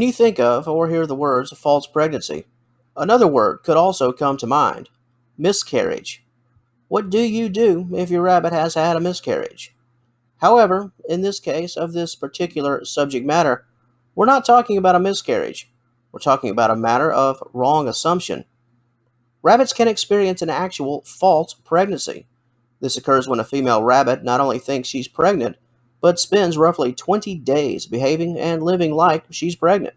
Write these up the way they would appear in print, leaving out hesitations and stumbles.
When you think of or hear the words false pregnancy, another word could also come to mind: miscarriage. What do you do if your rabbit has had a miscarriage? However, in this case of this particular subject matter, we're not talking about a miscarriage. We're talking about a matter of wrong assumption. Rabbits can experience an actual false pregnancy. This occurs when a female rabbit not only thinks she's pregnant, but spends roughly 20 days behaving and living like she's pregnant.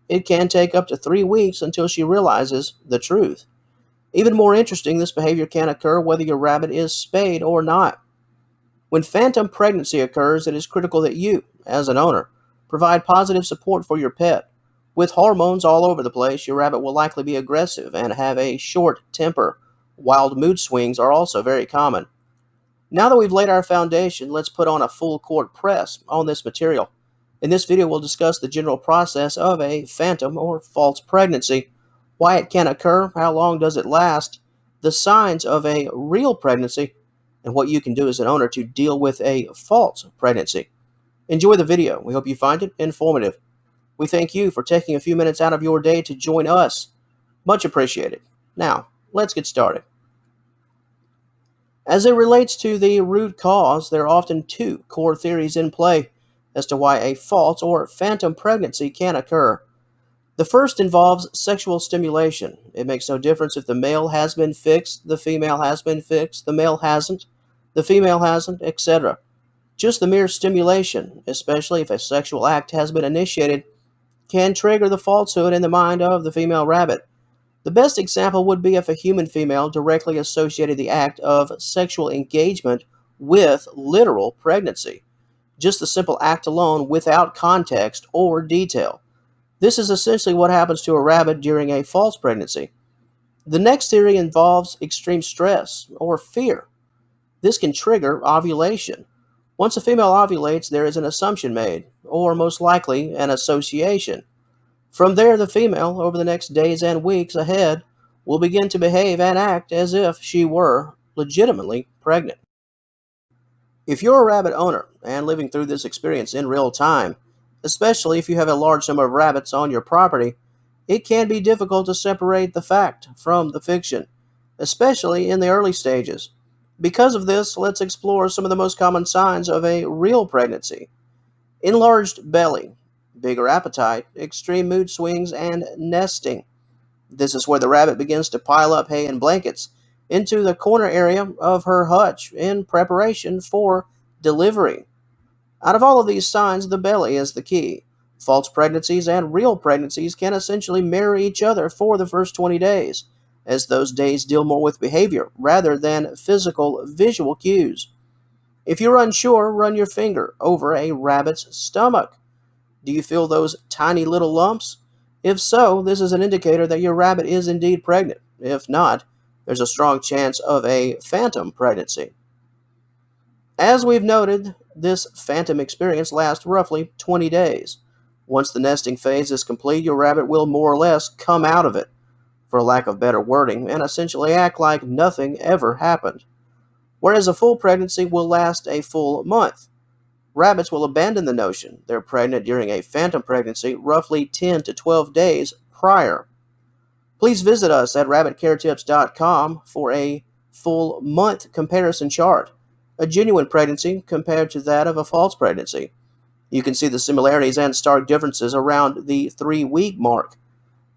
It can take up to 3 weeks until she realizes the truth. Even more interesting, this behavior can occur whether your rabbit is spayed or not. When phantom pregnancy occurs, it is critical that you, as an owner, provide positive support for your pet. With hormones all over the place, your rabbit will likely be aggressive and have a short temper. Wild mood swings are also very common. Now that we've laid our foundation, let's put on a full court press on this material. In this video, we'll discuss the general process of a phantom or false pregnancy, why it can occur, how long does it last, the signs of a real pregnancy, and what you can do as an owner to deal with a false pregnancy. Enjoy the video. We hope you find it informative. We thank you for taking a few minutes out of your day to join us. Much appreciated. Now, let's get started. As it relates to the root cause, there are often two core theories in play as to why a false or phantom pregnancy can occur. The first involves sexual stimulation. It makes no difference if the male has been fixed, the female has been fixed, the male hasn't, the female hasn't, etc. Just the mere stimulation, especially if a sexual act has been initiated, can trigger the falsehood in the mind of the female rabbit. The best example would be if a human female directly associated the act of sexual engagement with literal pregnancy. Just the simple act alone without context or detail. This is essentially what happens to a rabbit during a false pregnancy. The next theory involves extreme stress or fear. This can trigger ovulation. Once a female ovulates, there is an assumption made, or most likely an association. From there, the female, over the next days and weeks ahead, will begin to behave and act as if she were legitimately pregnant. If you're a rabbit owner and living through this experience in real time, especially if you have a large number of rabbits on your property, it can be difficult to separate the fact from the fiction, especially in the early stages. Because of this, let's explore some of the most common signs of a real pregnancy. Enlarged belly, bigger appetite, extreme mood swings, and nesting. This is where the rabbit begins to pile up hay and blankets into the corner area of her hutch in preparation for delivery. Out of all of these signs, the belly is the key. False pregnancies and real pregnancies can essentially mirror each other for the first 20 days, as those days deal more with behavior rather than physical visual cues. If you're unsure, run your finger over a rabbit's stomach. Do you feel those tiny little lumps? If so, this is an indicator that your rabbit is indeed pregnant. If not, there's a strong chance of a phantom pregnancy. As we've noted, this phantom experience lasts roughly 20 days. Once the nesting phase is complete, your rabbit will more or less come out of it, for lack of better wording, and essentially act like nothing ever happened. Whereas a full pregnancy will last a full month. Rabbits will abandon the notion they're pregnant during a phantom pregnancy roughly 10 to 12 days prior. Please visit us at rabbitcaretips.com for a full month comparison chart, a genuine pregnancy compared to that of a false pregnancy. You can see the similarities and stark differences around the 3-week mark.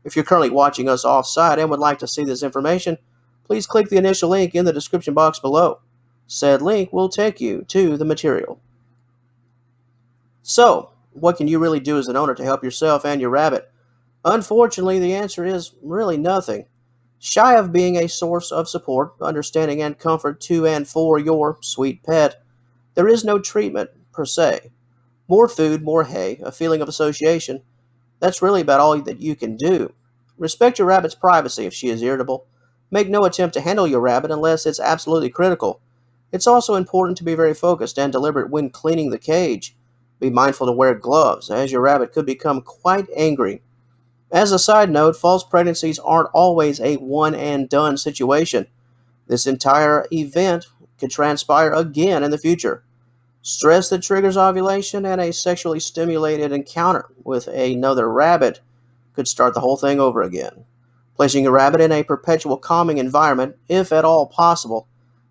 If you're currently watching us off-site and would like to see this information, please click the initial link in the description box below. Said link will take you to the material. So, what can you really do as an owner to help yourself and your rabbit? Unfortunately, the answer is really nothing. Shy of being a source of support, understanding, and comfort to and for your sweet pet, there is no treatment per se. More food, more hay, a feeling of association. That's really about all that you can do. Respect your rabbit's privacy if she is irritable. Make no attempt to handle your rabbit unless it's absolutely critical. It's also important to be very focused and deliberate when cleaning the cage. Be mindful to wear gloves, as your rabbit could become quite angry. As a side note, false pregnancies aren't always a one-and-done situation. This entire event could transpire again in the future. Stress that triggers ovulation and a sexually stimulated encounter with another rabbit could start the whole thing over again. Placing your rabbit in a perpetual calming environment, if at all possible,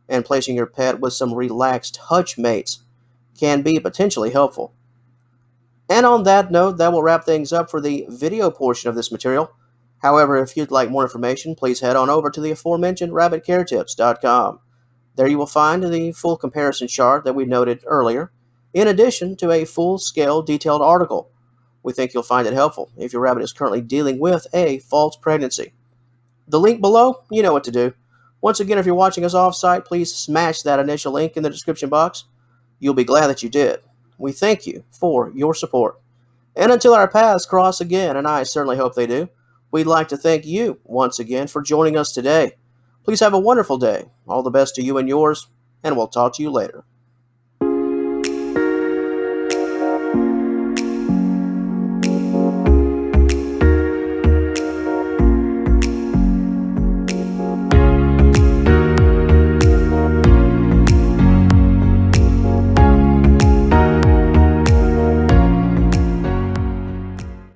and placing your pet with some relaxed hutch mates can be potentially helpful. And on that note, that will wrap things up for the video portion of this material. However, if you'd like more information, please head on over to the aforementioned rabbitcaretips.com. There you will find the full comparison chart that we noted earlier, in addition to a full-scale detailed article. We think you'll find it helpful if your rabbit is currently dealing with a false pregnancy. The link below, you know what to do. Once again, if you're watching us off-site, please smash that initial link in the description box. You'll be glad that you did. We thank you for your support. And until our paths cross again, and I certainly hope they do, we'd like to thank you once again for joining us today. Please have a wonderful day. All the best to you and yours, and we'll talk to you later.